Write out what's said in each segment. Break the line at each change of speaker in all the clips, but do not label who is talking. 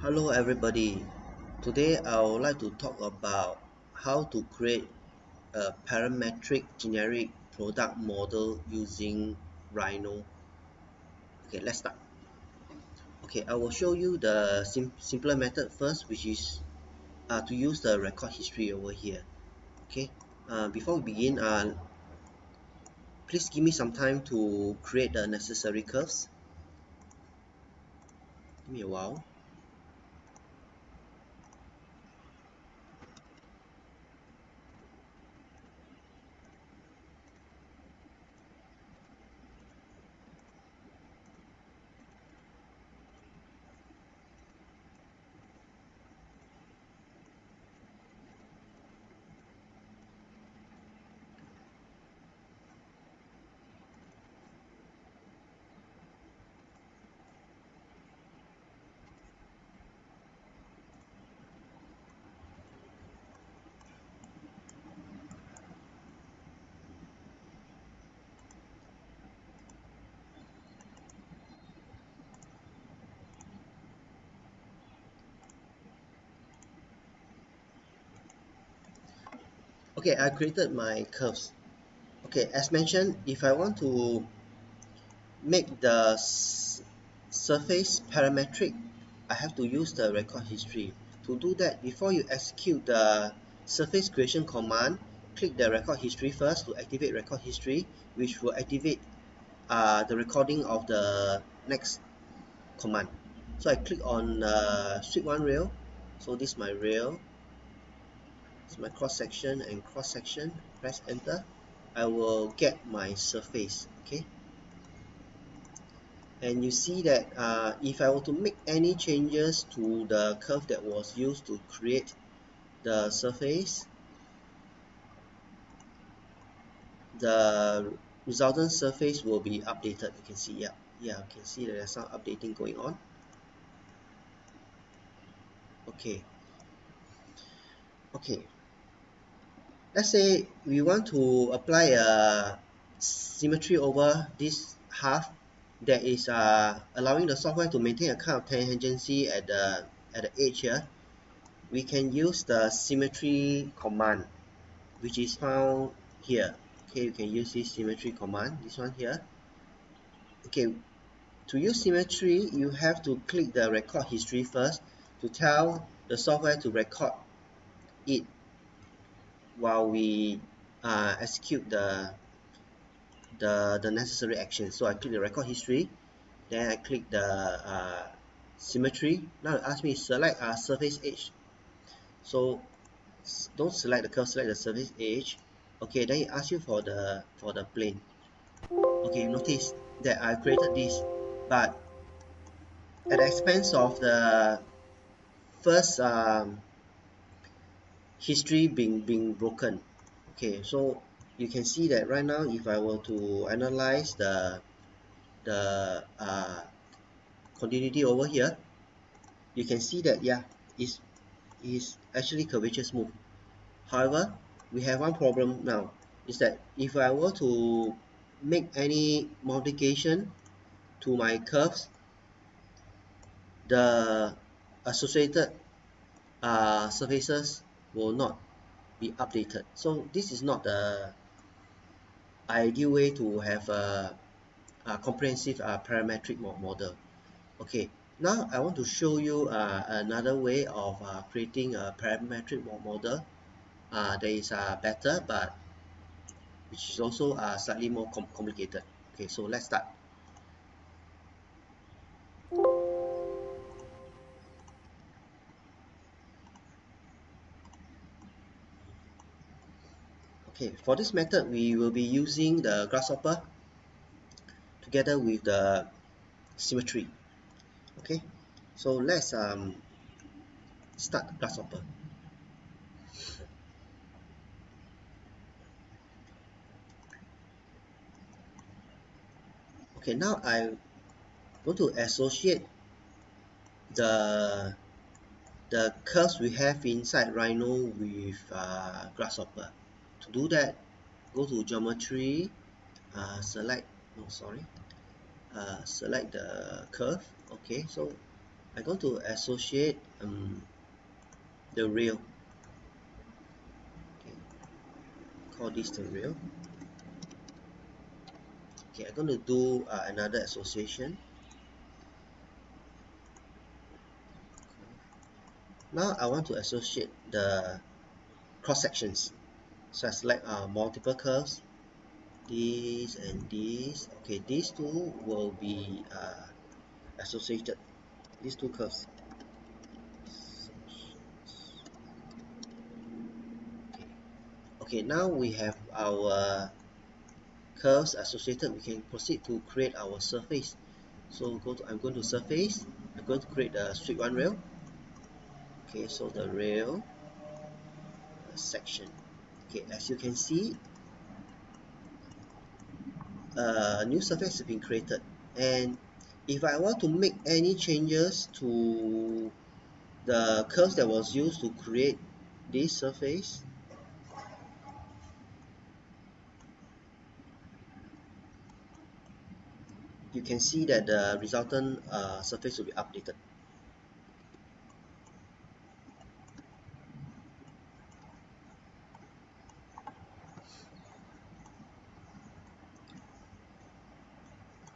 Hello everybody. Today I would like to talk about how to create a parametric generic product model using Rhino. Okay, let's start. Okay, I will show you the simpler method first, which is to use the record history over here. Okay, before we begin, please give me some time to create the necessary curves. Give me a while. Okay, I created my curves. Okay, as mentioned, if I want to make the surface parametric, I have to use the record history. To do that, before you execute the surface creation command, click the record history first to activate record history, which will activate the recording of the next command. So I click on sweep one rail. So this is my rail. It's my cross section and cross section. Press enter. I will get my surface. Okay. And you see that if I were to make any changes to the curve that was used to create the surface, the resultant surface will be updated. You can see, yeah, you can see that there's some updating going on. Okay, okay. Let's say we want to apply a symmetry over this half that is allowing the software to maintain a kind of tangency at the edge here. We can use the symmetry command, which is found here. Okay, you can use this symmetry command, this one here. Okay, to use symmetry, you have to click the record history first to tell the software to record it while we execute the necessary action. So I click the record history, then I click the symmetry. Now it asks me select surface edge. So don't select the curve, select the surface edge. Okay, then it asks you for the plane. Okay, notice that I created this, but at the expense of the first history being broken. Okay, so you can see that right now, if I were to analyze the continuity over here, you can see that is actually curvature smooth. However, we have one problem now, is that if I were to make any modification to my curves, the associated surfaces will not be updated. So this is not the ideal way to have a comprehensive parametric model. Okay, now I want to show you another way of creating a parametric model that is better, but which is also slightly more complicated. Okay, so let's start. Okay, for this method, we will be using the Grasshopper together with the Symmetry. Okay, so let's start Grasshopper. Okay, now I want to associate the the curves we have inside Rhino with Grasshopper. To do that, go to Geometry, select, no sorry, select the curve. Okay, so I'm going to associate the rail. Okay, call this the rail. Okay, I'm going to do another association. Now I want to associate the cross sections. So I select multiple curves, these and these. Okay, these two will be associated, these two curves. Okay, now we have our curves associated. We can proceed to create our surface. So I'm going to surface. I'm going to create a straight one rail. Okay, so the rail section. Okay, as you can see, a new surface has been created, and if I want to make any changes to the curves that was used to create this surface, you can see that the resultant surface will be updated.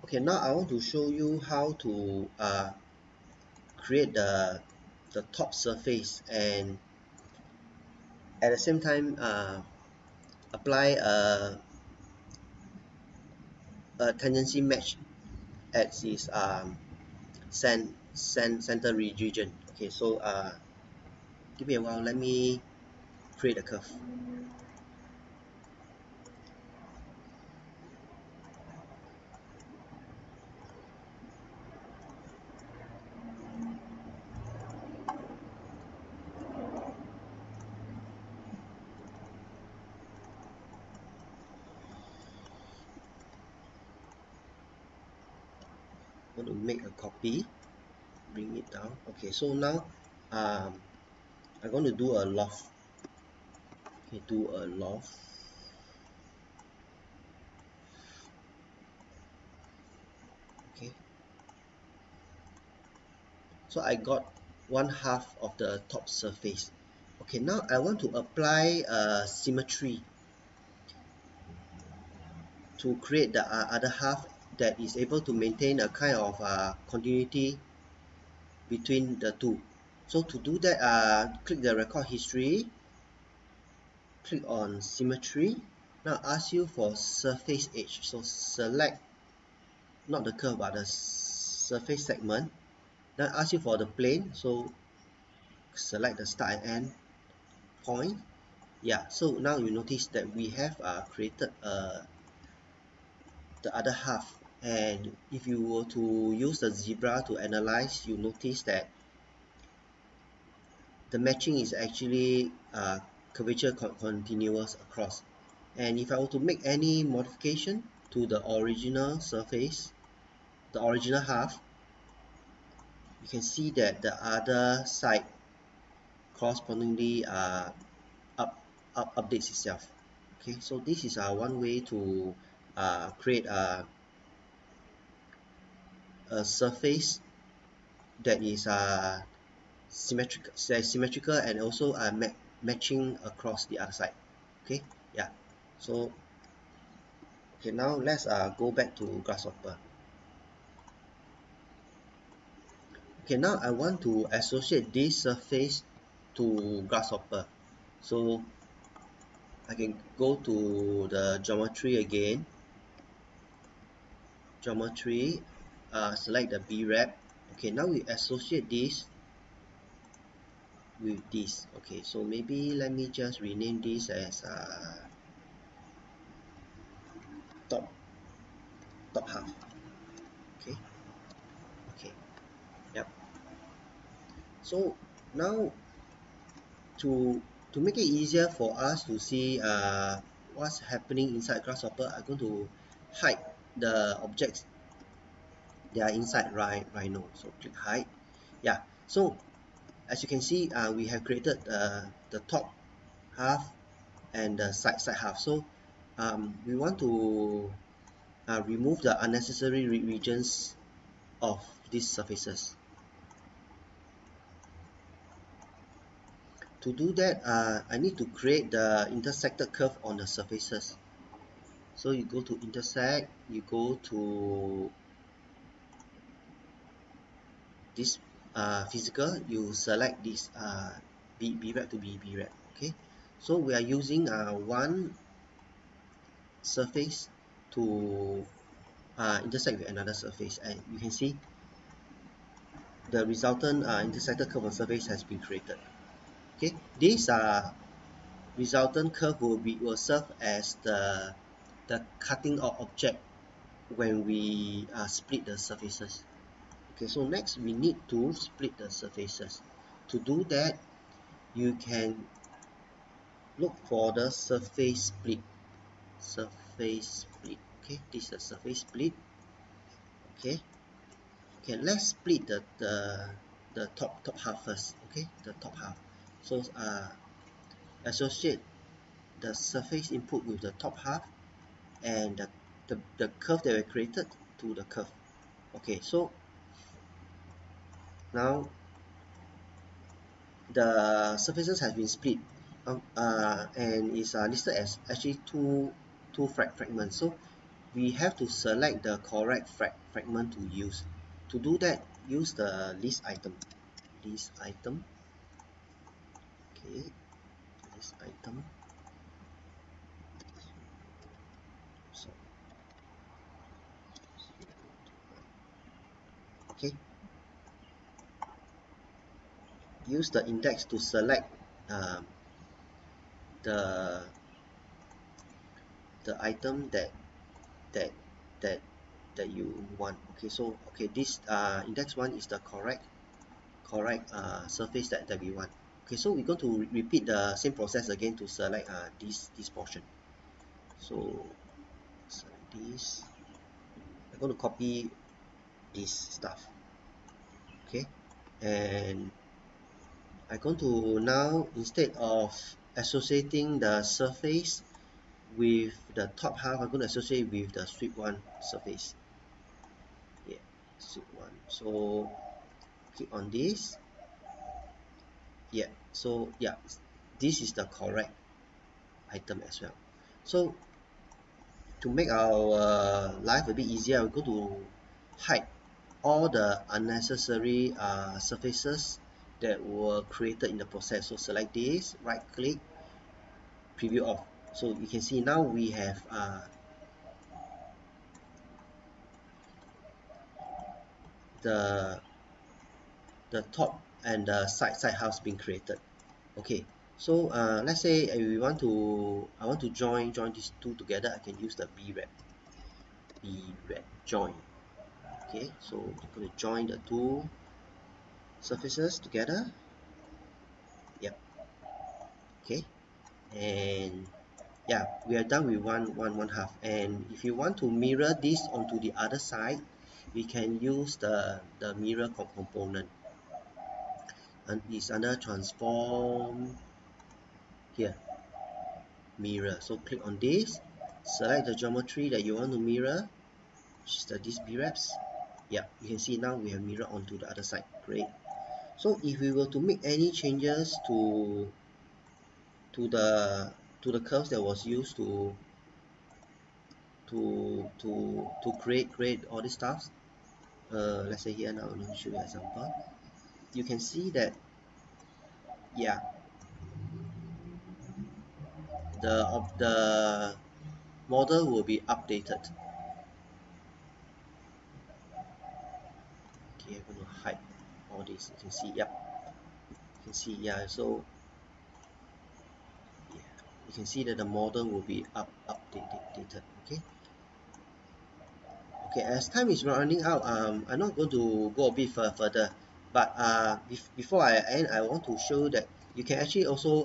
Okay, now I want to show you how to create the top surface, and at the same time apply a tendency match at this center region. Okay, so give me a while, let me create a curve. I'm going to make a copy, bring it down. Okay, so now I'm going to do a loft. Okay, do a loft. Okay, so I got one half of the top surface. Okay, now I want to apply symmetry to create the other half that is able to maintain a kind of continuity between the two. So to do that, click the record history, click on symmetry. Now ask you for surface edge. So select not the curve but the surface segment. Then ask you for the plane. So select the start and end point. Yeah. So now you notice that we have created the other half. And if you were to use the zebra to analyze, you notice that the matching is actually curvature continuous across. And if I were to make any modification to the original surface, the original half, you can see that the other side correspondingly updates itself. Okay, so this is one way to create a surface that is symmetrical and also matching across the other side. Okay, yeah. So okay, now let's go back to Grasshopper. Okay, now I want to associate this surface to Grasshopper. So I can go to the geometry again. Geometry, select the B wrap. Okay, now we associate this with this. Okay, so maybe let me just rename this as top half. Okay, okay, yep. So now to make it easier for us to see what's happening inside Grasshopper, I'm going to hide the objects that are inside Rhino. So click hide. Yeah. So as you can see, we have created the top half and the side half. So we want to remove the unnecessary regions of these surfaces. To do that, I need to create the intersected curve on the surfaces. So you go to intersect, you go to this physical, you select this B wrap to B wrap. Okay, so we are using one surface to intersect with another surface, and you can see the resultant intersected curve on surface has been created. Okay, this resultant curve will serve as the cutting of object when we split the surfaces. Okay, so next we need to split the surfaces. To do that, you can look for the surface split. Surface split. Okay, this is the surface split. Okay, okay, let's split the top half first. Okay, the top half. So associate the surface input with the top half and the curve that we created to the curve. Okay, so now the surfaces have been split and is listed as actually two fragments. So we have to select the correct fragment to use. To do that, use the list item. List item. Okay, list item. So okay, use the index to select um, the the item that that that you want. Okay, so okay, this index one is the correct surface that we want. Okay, so we're going to repeat the same process again to select this portion. So select this. I'm going to copy this stuff. Okay, and I'm going to now, instead of associating the surface with the top half, I'm going to associate with the sweep one surface. Yeah, sweep one. So click on this. Yeah, so yeah, this is the correct item as well. So to make our life a bit easier, we'll go to hide all the unnecessary surfaces that were created in the process. So select this, right click, preview off. So you can see now we have the top and the side halves being created. Okay, so let's say I want to join these two together. I can use the B wrap join. Okay, so I'm going to join the two surfaces together. Yep. Okay, and yeah, we are done with one half. And if you want to mirror this onto the other side, we can use the mirror component, and it's under transform here, mirror. So click on this, select the geometry that you want to mirror, which is these B wraps. Yeah, you can see now we have mirror onto the other side. Great. So if we were to make any changes to the curves that was used to create all these stuff, let's say here, now let me show you an example. You can see that, yeah, the model will be updated. Okay, I'm going to hide all this. You can see, yep, you can see, yeah. So yeah, you can see that the model will be updated. Okay, okay, as time is running out, I'm not going to go a bit further, but before I end, I want to show that you can actually also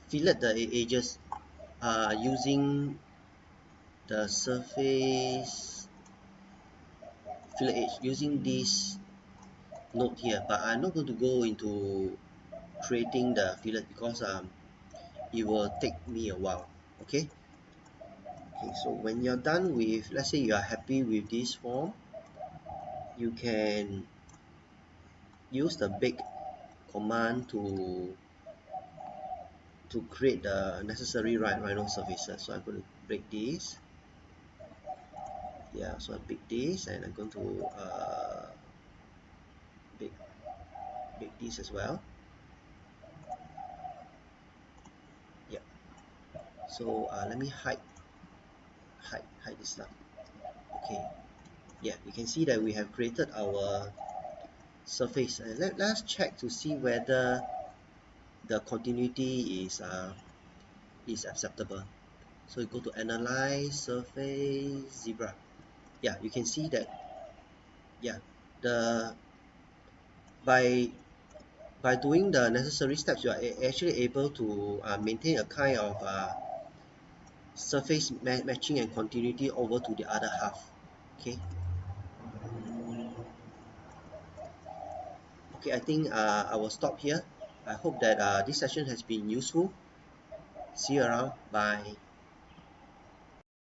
fillet the edges using the surface fillet edge using this node here. But I'm not going to go into creating the fillet because it will take me a while. Okay, okay, so when you're done with, let's say you are happy with this form, you can use the bake command to create the necessary Rhino surfaces. So I'm going to break this. Yeah, so I pick this, and I'm going to break this as well. Yeah. So let me hide this stuff. Okay. Yeah, you can see that we have created our surface, and let's check to see whether the continuity is acceptable. So you go to analyze surface zebra. Yeah, you can see that. Yeah, the by doing the necessary steps, you are actually able to maintain a kind of surface matching and continuity over to the other half. Okay. Okay, I think I will stop here. I hope that this session has been useful. See you around. Bye.